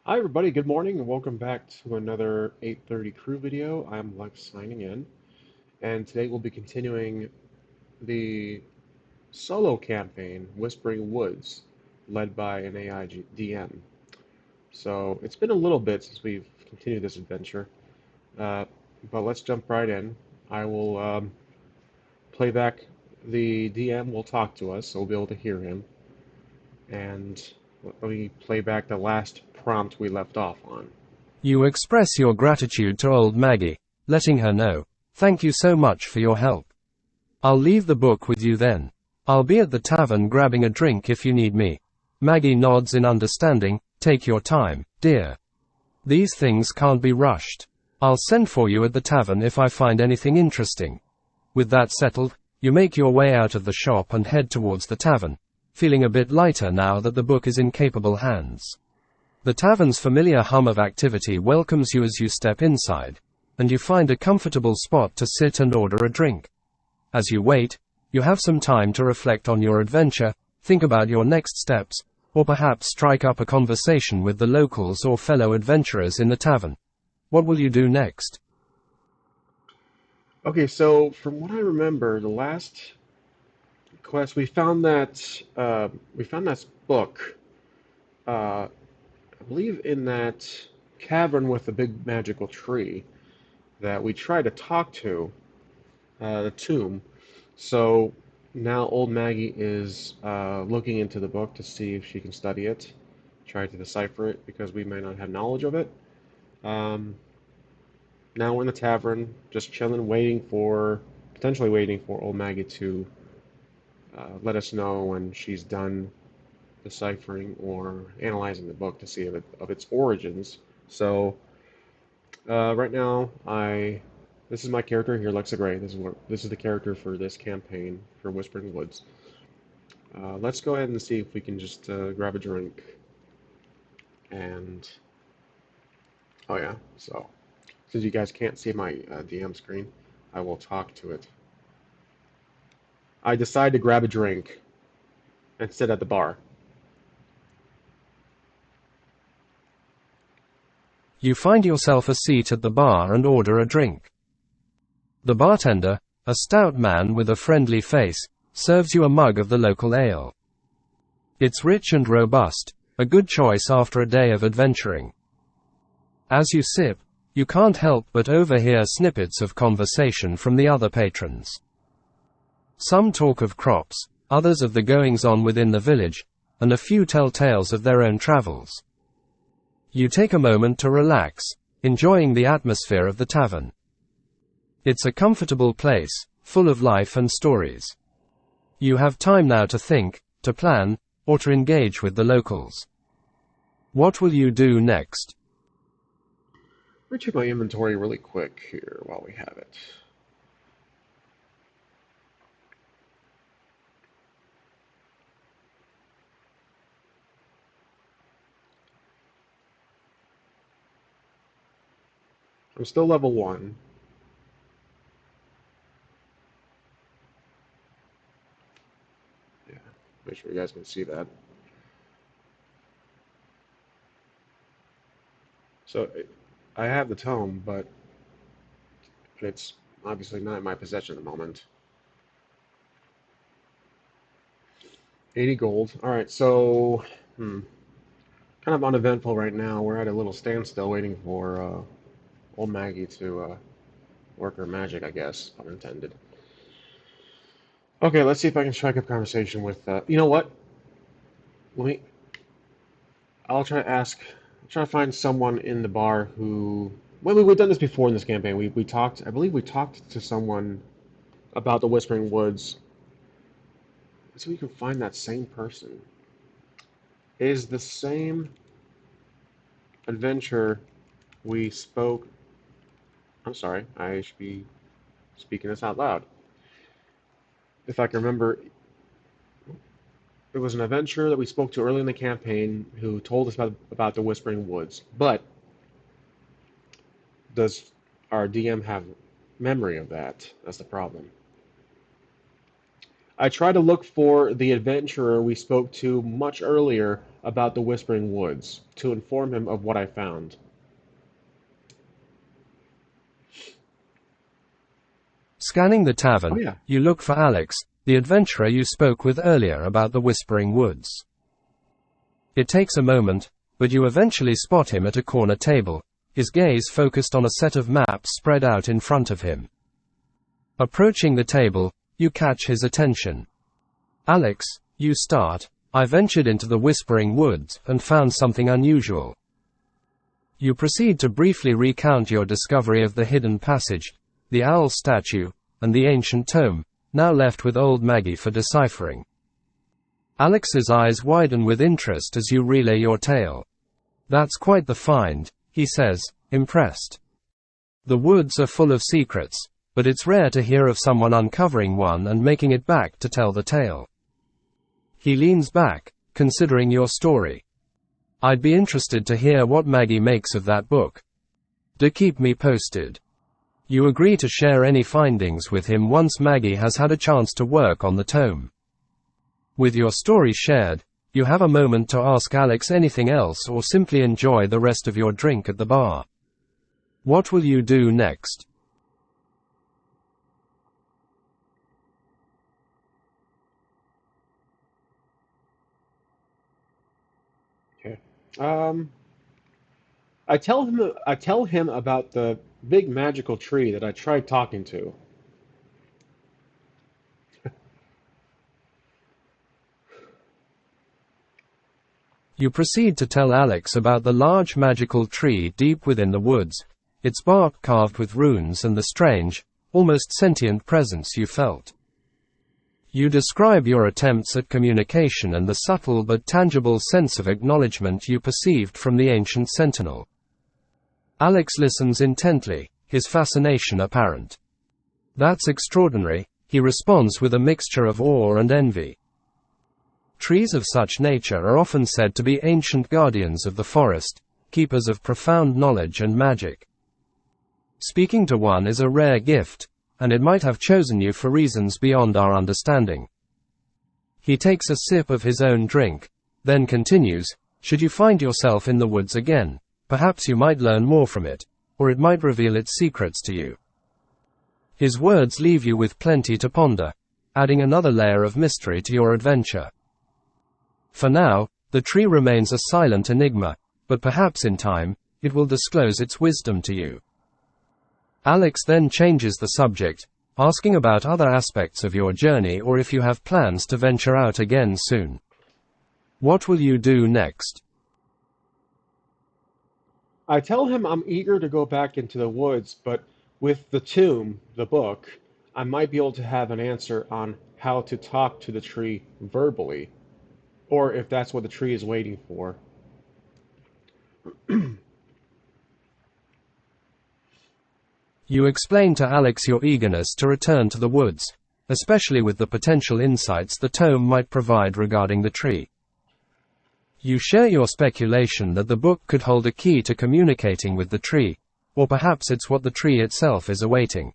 Hi everybody, good morning and welcome back to another 8:30 crew video. I'm Lex signing in, and today we'll be continuing the solo campaign, Whispering Woods, led by an AI DM. So it's been a little bit since we've continued this adventure, uh, but let's jump right in. I will play back the DM will talk to us, so we'll be able to hear him, and let me play back the last prompt we left off on. You express your gratitude to old Maggie, letting her know, "Thank you so much for your help. I'll leave the book with you then. I'll be at the tavern grabbing a drink if you need me." Maggie nods in understanding. "Take your time, dear. These things can't be rushed. I'll send for you at the tavern if I find anything interesting." With that settled, you make your way out of the shop and head towards the tavern, feeling a bit lighter now that the book is in capable hands. The tavern's familiar hum of activity welcomes you as you step inside, and you find a comfortable spot to sit and order a drink. As you wait, you have some time to reflect on your adventure, think about your next steps, or perhaps strike up a conversation with the locals or fellow adventurers in the tavern. What will you do next? Okay, so from what I remember, the last quest we found that book. I believe in that cavern with the big magical tree that we tried to talk to, the tomb. So now old Maggie is looking into the book to see if she can study it, try to decipher it because we may not have knowledge of it. Um, Now we're in the tavern, just chilling, potentially waiting for old Maggie to let us know when she's done deciphering or analyzing the book to see of its origins. So right now, this is my character here, Lexa Gray. This is the character for this campaign for Whispering Woods. Let's go ahead and see if we can just grab a drink and oh yeah. So since you guys can't see my DM screen, I will talk to it. I decide to grab a drink and sit at the bar. You find yourself a seat at the bar and order a drink. The bartender, a stout man with a friendly face, serves you a mug of the local ale. It's rich and robust, a good choice after a day of adventuring. As you sip, you can't help but overhear snippets of conversation from the other patrons. Some talk of crops, others of the goings-on within the village, and a few tell tales of their own travels. You take a moment to relax, enjoying the atmosphere of the tavern. It's a comfortable place, full of life and stories. You have time now to think, to plan, or to engage with the locals. What will you do next? Let me check my inventory really quick here while we have it. I'm still level 1. Yeah, make sure you guys can see that. So I have the tome, but it's obviously not in my possession at the moment. 80 gold. All right, so kind of uneventful right now. We're at a little standstill waiting for old Maggie to work her magic, I guess, unintended. Okay, let's see if I can strike up conversation with. You know what? Let me. I'll try to ask. I'll try to find someone in the bar who. Well, we've done this before in this campaign. We talked. I believe we talked to someone about the Whispering Woods. So we can find that same person. Is the same adventure we spoke. I'm sorry. I should be speaking this out loud. If I can remember, it was an adventurer that we spoke to early in the campaign who told us about the Whispering Woods. But does our DM have memory of that? That's the problem. I try to look for the adventurer we spoke to much earlier about the Whispering Woods to inform him of what I found. Scanning the Oh tavern, yeah. you look for Alex, the adventurer you spoke with earlier about the Whispering Woods. It takes a moment, but you eventually spot him at a corner table, his gaze focused on a set of maps spread out in front of him. Approaching the table, you catch his attention. Alex, you start, I ventured into the Whispering Woods and found something unusual. You proceed to briefly recount your discovery of the hidden passage, the owl statue, and the ancient tome, now left with old Maggie for deciphering. Alex's eyes widen with interest as you relay your tale. That's quite the find, he says, impressed. The woods are full of secrets, but it's rare to hear of someone uncovering one and making it back to tell the tale. He leans back, considering your story. I'd be interested to hear what Maggie makes of that book. Do keep me posted. You agree to share any findings with him once Maggie has had a chance to work on the tome. With your story shared, you have a moment to ask Alex anything else or simply enjoy the rest of your drink at the bar. What will you do next? Okay. I tell him about the big magical tree that I tried talking to. You proceed to tell Alex about the large magical tree deep within the woods, its bark carved with runes and the strange, almost sentient presence you felt. You describe your attempts at communication and the subtle but tangible sense of acknowledgement you perceived from the ancient sentinel. Alex listens intently, his fascination apparent. That's extraordinary, he responds with a mixture of awe and envy. Trees of such nature are often said to be ancient guardians of the forest, keepers of profound knowledge and magic. Speaking to one is a rare gift, and it might have chosen you for reasons beyond our understanding. He takes a sip of his own drink, then continues, should you find yourself in the woods again, perhaps you might learn more from it, or it might reveal its secrets to you. His words leave you with plenty to ponder, adding another layer of mystery to your adventure. For now, the tree remains a silent enigma, but perhaps in time, it will disclose its wisdom to you. Alex then changes the subject, asking about other aspects of your journey or if you have plans to venture out again soon. What will you do next? I tell him I'm eager to go back into the woods, but with the tomb, the book, I might be able to have an answer on how to talk to the tree verbally, or if that's what the tree is waiting for. You explain to Alex your eagerness to return to the woods, especially with the potential insights the tome might provide regarding the tree. You share your speculation that the book could hold a key to communicating with the tree, or perhaps it's what the tree itself is awaiting.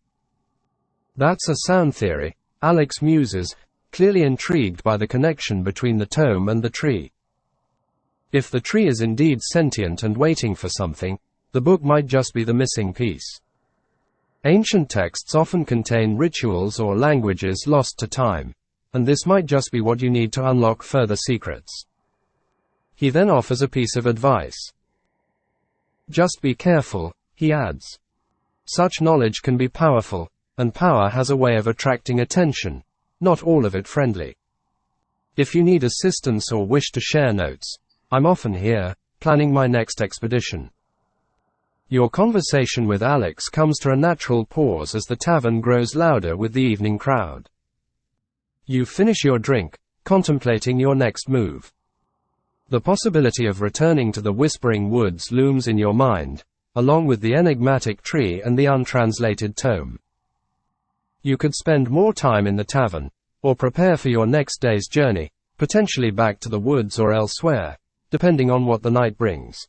That's a sound theory, Alex muses, clearly intrigued by the connection between the tome and the tree. If the tree is indeed sentient and waiting for something, the book might just be the missing piece. Ancient texts often contain rituals or languages lost to time, and this might just be what you need to unlock further secrets. He then offers a piece of advice. Just be careful, he adds. Such knowledge can be powerful, and power has a way of attracting attention, not all of it friendly. If you need assistance or wish to share notes, I'm often here, planning my next expedition. Your conversation with Alex comes to a natural pause as the tavern grows louder with the evening crowd. You finish your drink, contemplating your next move. The possibility of returning to the Whispering Woods looms in your mind, along with the enigmatic tree and the untranslated tome. You could spend more time in the tavern, or prepare for your next day's journey, potentially back to the woods or elsewhere, depending on what the night brings.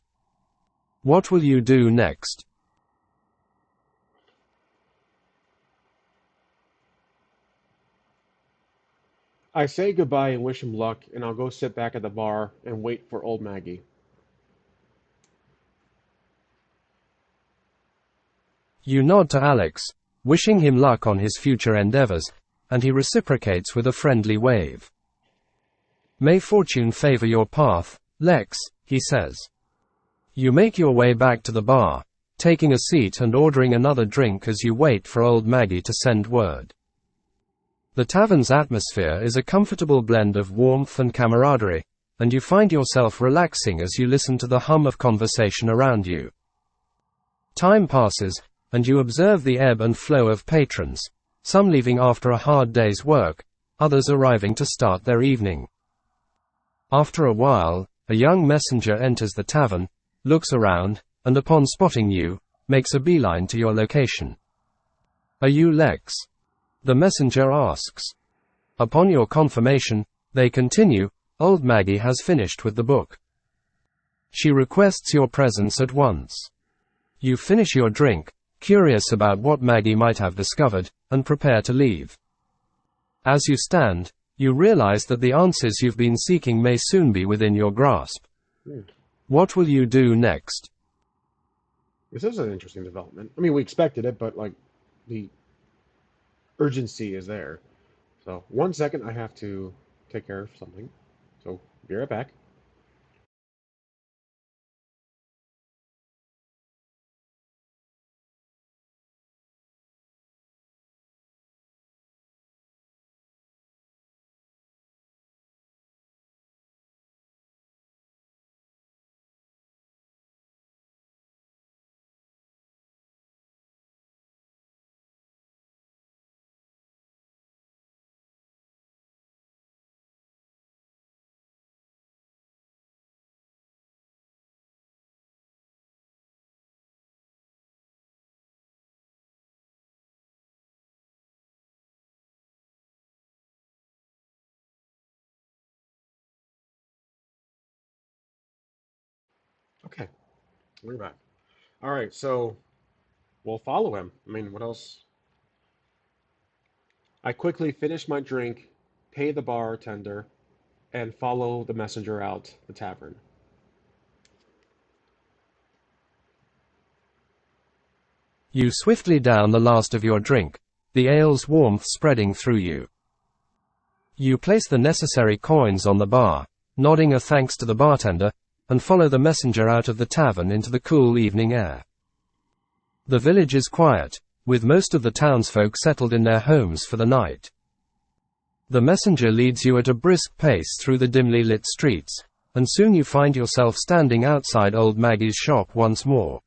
What will you do next? I say goodbye and wish him luck, and I'll go sit back at the bar and wait for old Maggie. You nod to Alex, wishing him luck on his future endeavors, and he reciprocates with a friendly wave. May fortune favor your path, Lex, he says. You make your way back to the bar, taking a seat and ordering another drink as you wait for old Maggie to send word. The tavern's atmosphere is a comfortable blend of warmth and camaraderie, and you find yourself relaxing as you listen to the hum of conversation around you. Time passes, and you observe the ebb and flow of patrons, some leaving after a hard day's work, others arriving to start their evening. After a while, a young messenger enters the tavern, looks around, and upon spotting you, makes a beeline to your location. Are you Lex? The messenger asks. Upon your confirmation, they continue, old Maggie has finished with the book. She requests your presence at once. You finish your drink, curious about what Maggie might have discovered, and prepare to leave. As you stand, you realize that the answers you've been seeking may soon be within your grasp. What will you do next? This is an interesting development. I mean, we expected it, but like the urgency is there. So 1 second, I have to take care of something. So be right back. Okay, we're back. All right, so we'll follow him. I mean, what else? I quickly finish my drink, pay the bartender, and follow the messenger out the tavern. You swiftly down the last of your drink, the ale's warmth spreading through you. You place the necessary coins on the bar, nodding a thanks to the bartender, and follow the messenger out of the tavern into the cool evening air. The village is quiet, with most of the townsfolk settled in their homes for the night. The messenger leads you at a brisk pace through the dimly lit streets, and soon you find yourself standing outside old Maggie's shop once more.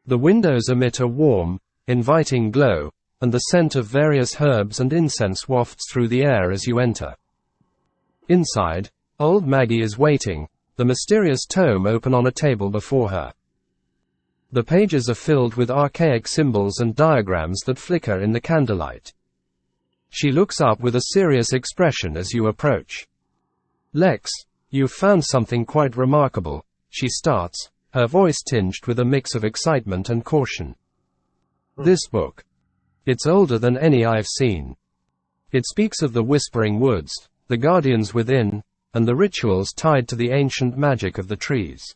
The windows emit a warm, inviting glow, and the scent of various herbs and incense wafts through the air as you enter. Inside, old Maggie is waiting, the mysterious tome open on a table before her. The pages are filled with archaic symbols and diagrams that flicker in the candlelight. She looks up with a serious expression as you approach. Lex, you've found something quite remarkable, she starts, her voice tinged with a mix of excitement and caution. This book. It's older than any I've seen. It speaks of the Whispering Woods, the guardians within, and the rituals tied to the ancient magic of the trees.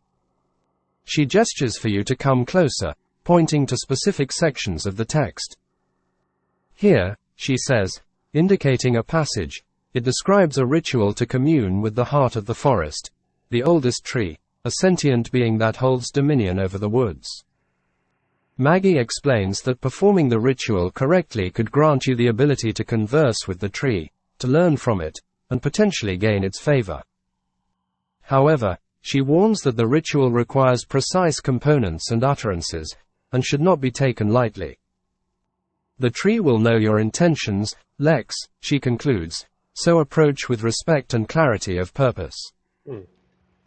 She gestures for you to come closer, pointing to specific sections of the text. Here, she says, indicating a passage, it describes a ritual to commune with the heart of the forest, the oldest tree, a sentient being that holds dominion over the woods. Maggie explains that performing the ritual correctly could grant you the ability to converse with the tree, to learn from it, and potentially gain its favor. However, she warns that the ritual requires precise components and utterances, and should not be taken lightly. The tree will know your intentions, Lex, she concludes, so approach with respect and clarity of purpose.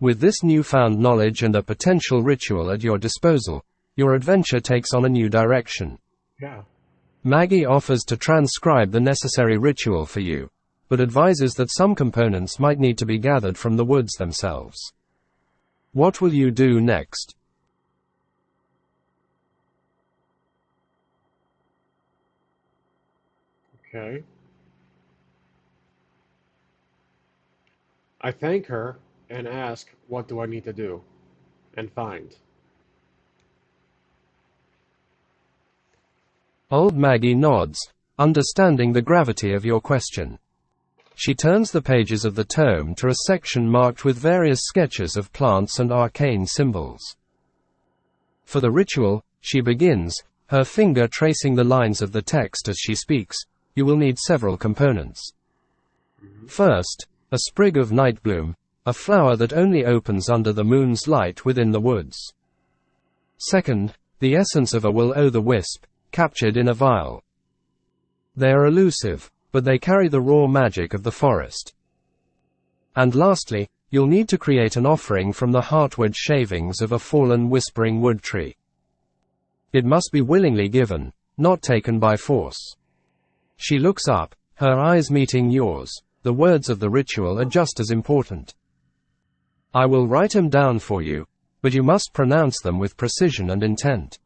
With this newfound knowledge and a potential ritual at your disposal, your adventure takes on a new direction. Yeah. Maggie offers to transcribe the necessary ritual for you, but advises that some components might need to be gathered from the woods themselves. What will you do next? Okay. I thank her and ask, what do I need to do and find? Old Maggie nods, understanding the gravity of your question. She turns the pages of the tome to a section marked with various sketches of plants and arcane symbols. For the ritual, she begins, her finger tracing the lines of the text as she speaks. You will need several components. First, a sprig of nightbloom, a flower that only opens under the moon's light within the woods. Second, the essence of a will-o'-the-wisp, captured in a vial. They are elusive, but they carry the raw magic of the forest. And lastly, you'll need to create an offering from the heartwood shavings of a fallen whispering wood tree. It must be willingly given, not taken by force. She looks up, her eyes meeting yours. The words of the ritual are just as important. I will write them down for you, but you must pronounce them with precision and intent.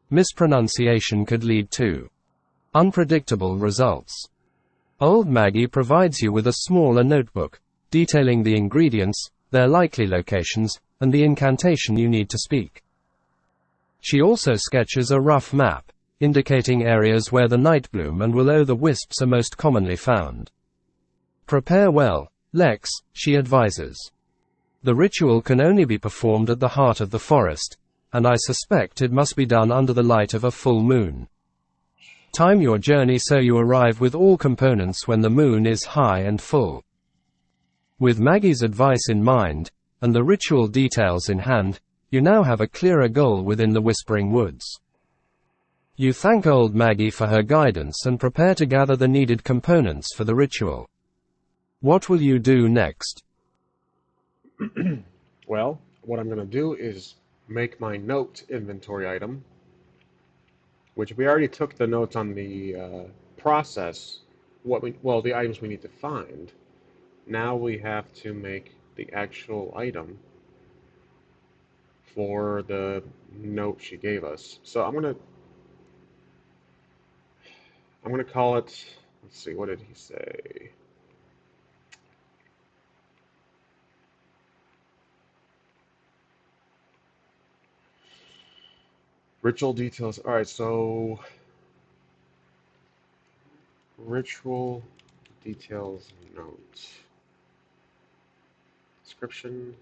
Mispronunciation could lead to unpredictable results. Old Maggie provides you with a smaller notebook, detailing the ingredients, their likely locations, and the incantation you need to speak. She also sketches a rough map, indicating areas where the nightbloom and will-o'-the-wisps are most commonly found. Prepare well, Lex, she advises. The ritual can only be performed at the heart of the forest, and I suspect it must be done under the light of a full moon. Time your journey so you arrive with all components when the moon is high and full. With Maggie's advice in mind, and the ritual details in hand, you now have a clearer goal within the Whispering Woods. You thank old Maggie for her guidance and prepare to gather the needed components for the ritual. What will you do next? Well, what I'm going to do is make my note inventory item, which we already took the notes on the process, the items we need to find. Now we have to make the actual item for the note she gave us. So I'm gonna call it, let's see, what did he say? Ritual details. All right, so ritual details note. Description.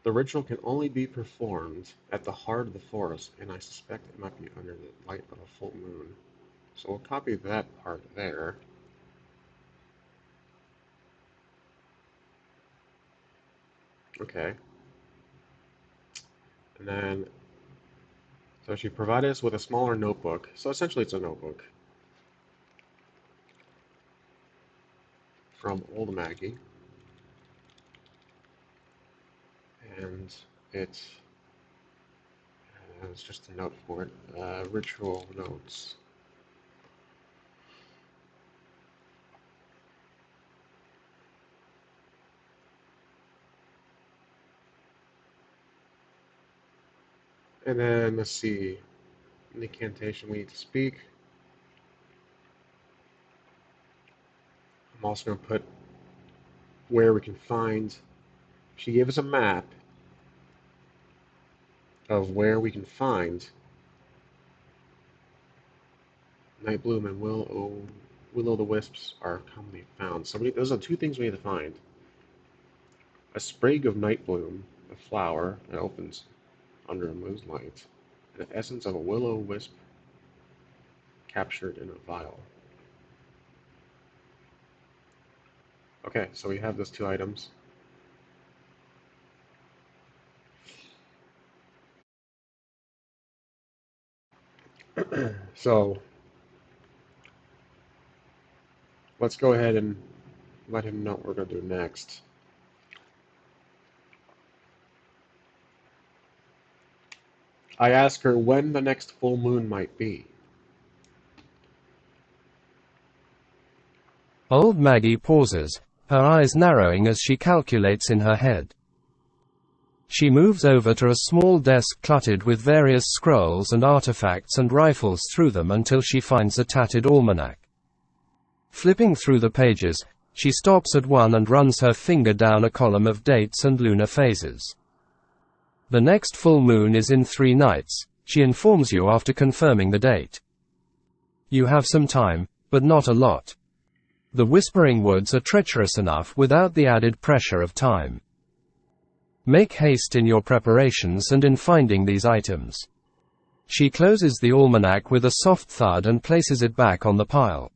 The ritual can only be performed at the heart of the forest, and I suspect it might be under the light of a full moon. So we'll copy that part there. Okay. And then, so she provided us with a smaller notebook. So essentially it's a notebook from old Maggie. And it's just a note for it. Ritual notes. And then let's see, an incantation we need to speak. I'm also going to put where we can find. She gave us a map of where we can find Nightbloom and will-o'-the-wisps are commonly found. So those are two things we need to find. A sprig of Nightbloom, a flower that opens under a moon's light, and the essence of a will-o'-wisp captured in a vial. Okay, so we have those two items. So let's go ahead and let him know what we're going to do next. I ask her when the next full moon might be. Old Maggie pauses, her eyes narrowing as she calculates in her head. She moves over to a small desk cluttered with various scrolls and artifacts and rifles through them until she finds a tattered almanac. Flipping through the pages, she stops at one and runs her finger down a column of dates and lunar phases. The next full moon is in 3 nights, she informs you after confirming the date. You have some time, but not a lot. The Whispering Woods are treacherous enough without the added pressure of time. Make haste in your preparations and in finding these items. She closes the almanac with a soft thud and places it back on the pile.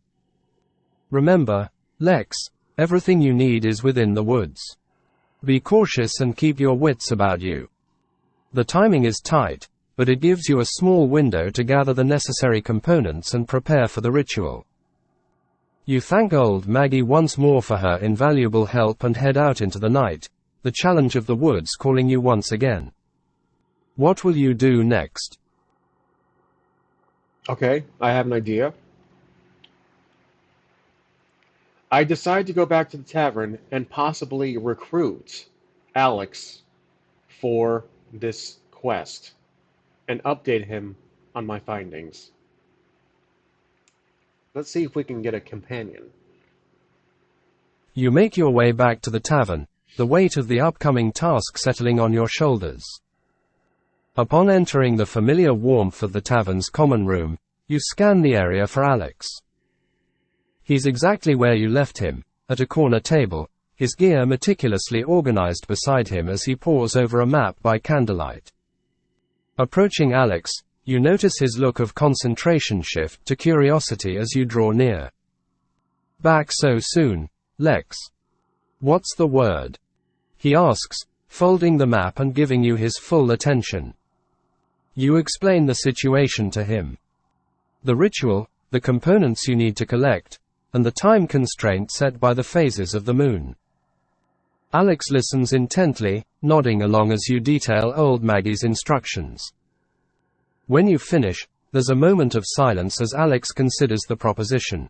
Remember, Lex, everything you need is within the woods. Be cautious and keep your wits about you. The timing is tight, but it gives you a small window to gather the necessary components and prepare for the ritual. You thank old Maggie once more for her invaluable help and head out into the night, the challenge of the woods calling you once again. What will you do next? Okay, I have an idea. I decide to go back to the tavern and possibly recruit Alex for this quest and update him on my findings. Let's see if we can get a companion. You make your way back to the tavern, the weight of the upcoming task settling on your shoulders. Upon entering the familiar warmth of the tavern's common room, you scan the area for Alex. He's exactly where you left him, at a corner table, his gear meticulously organized beside him as he pores over a map by candlelight. Approaching Alex, you notice his look of concentration shift to curiosity as you draw near. Back so soon, Lex? What's the word? He asks, folding the map and giving you his full attention. You explain the situation to him. The ritual, the components you need to collect, and the time constraint set by the phases of the moon. Alex listens intently, nodding along as you detail old Maggie's instructions. When you finish, there's a moment of silence as Alex considers the proposition.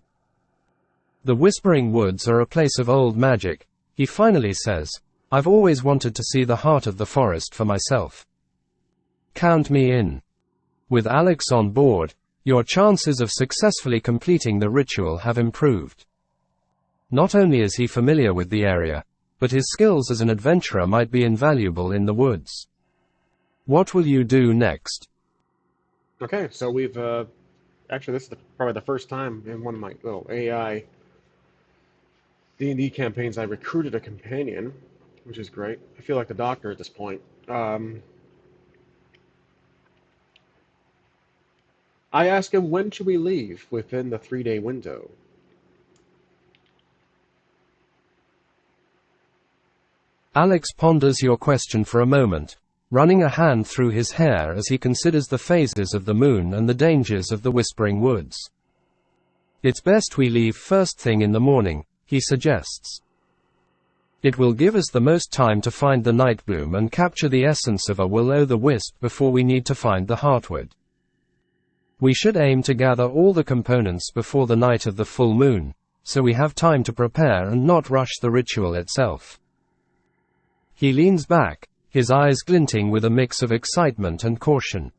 The Whispering Woods are a place of old magic, he finally says. I've always wanted to see the heart of the forest for myself. Count me in. With Alex on board, your chances of successfully completing the ritual have improved. Not only is he familiar with the area, but his skills as an adventurer might be invaluable in the woods. What will you do next? Okay, so we've actually this is probably the first time in one of my little AI D&D campaigns I recruited a companion, which is great. I feel like the doctor at this point. I ask him, when should we leave within the 3-day window? Alex ponders your question for a moment, running a hand through his hair as he considers the phases of the moon and the dangers of the Whispering Woods. It's best we leave first thing in the morning, he suggests. It will give us the most time to find the Nightbloom and capture the essence of a will-o'-the-wisp before we need to find the Heartwood. We should aim to gather all the components before the night of the full moon, so we have time to prepare and not rush the ritual itself. He leans back, his eyes glinting with a mix of excitement and caution.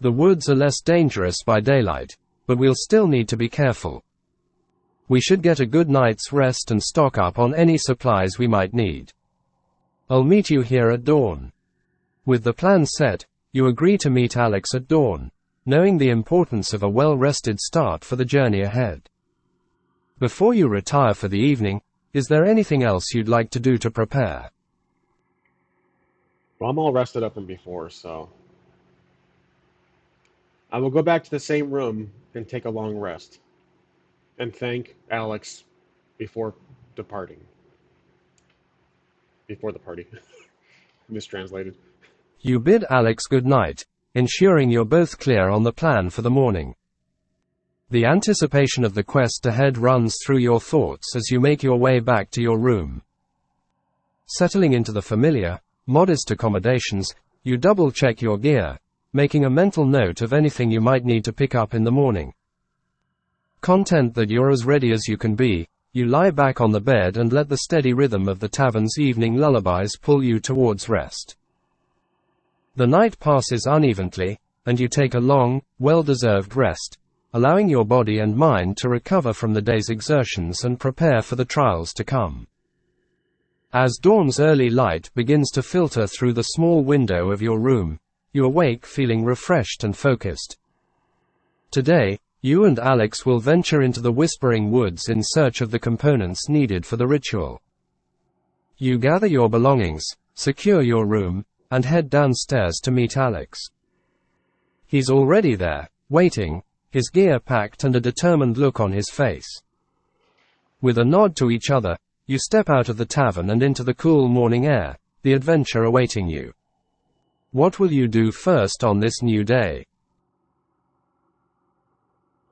The woods are less dangerous by daylight, but we'll still need to be careful. We should get a good night's rest and stock up on any supplies we might need. I'll meet you here at dawn. With the plan set, you agree to meet Alex at dawn, knowing the importance of a well-rested start for the journey ahead. Before you retire for the evening, is there anything else you'd like to do to prepare? Well, I'm all rested up from before, so I will go back to the same room and take a long rest, and thank Alex before departing. Before the party. Mistranslated. You bid Alex good night, ensuring you're both clear on the plan for the morning. The anticipation of the quest ahead runs through your thoughts as you make your way back to your room. Settling into the familiar, modest accommodations, you double-check your gear, making a mental note of anything you might need to pick up in the morning. Content that you're as ready as you can be, you lie back on the bed and let the steady rhythm of the tavern's evening lullabies pull you towards rest. The night passes unevenly, and you take a long, well-deserved rest, allowing your body and mind to recover from the day's exertions and prepare for the trials to come. As dawn's early light begins to filter through the small window of your room, you awake feeling refreshed and focused. Today, you and Alex will venture into the Whispering Woods in search of the components needed for the ritual. You gather your belongings, secure your room, and head downstairs to meet Alex. He's already there, waiting, his gear packed and a determined look on his face. With a nod to each other, you step out of the tavern and into the cool morning air, the adventure awaiting you. What will you do first on this new day?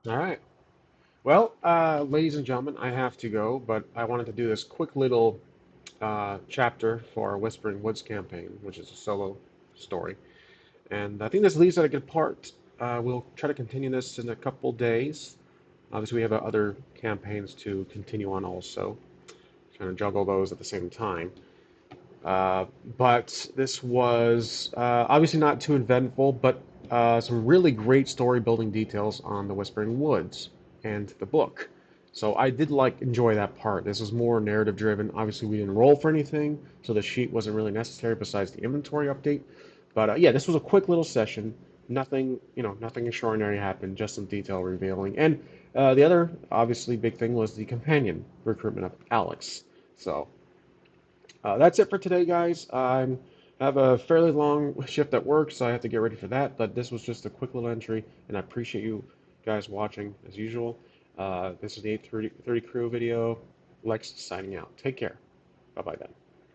All right. Well, ladies and gentlemen, I have to go, but I wanted to do this quick little chapter for our Whispering Woods campaign, which is a solo story. And I think this leaves at a good part. We'll try to continue this in a couple days. Obviously, we have other campaigns to continue on also. Trying to juggle those at the same time. But this was obviously not too eventful, but some really great story building details on the Whispering Woods and the book. So I did enjoy that part. This was more narrative driven. Obviously, we didn't roll for anything, so the sheet wasn't really necessary besides the inventory update. But yeah, this was a quick little session. Nothing, nothing extraordinary happened. Just some detail revealing. And the other obviously big thing was the companion recruitment of Alex. So that's it for today, guys. I have a fairly long shift at work, so I have to get ready for that. But this was just a quick little entry, and I appreciate you guys watching as usual. This is the 830 Crew video. Lex signing out. Take care. Bye bye then.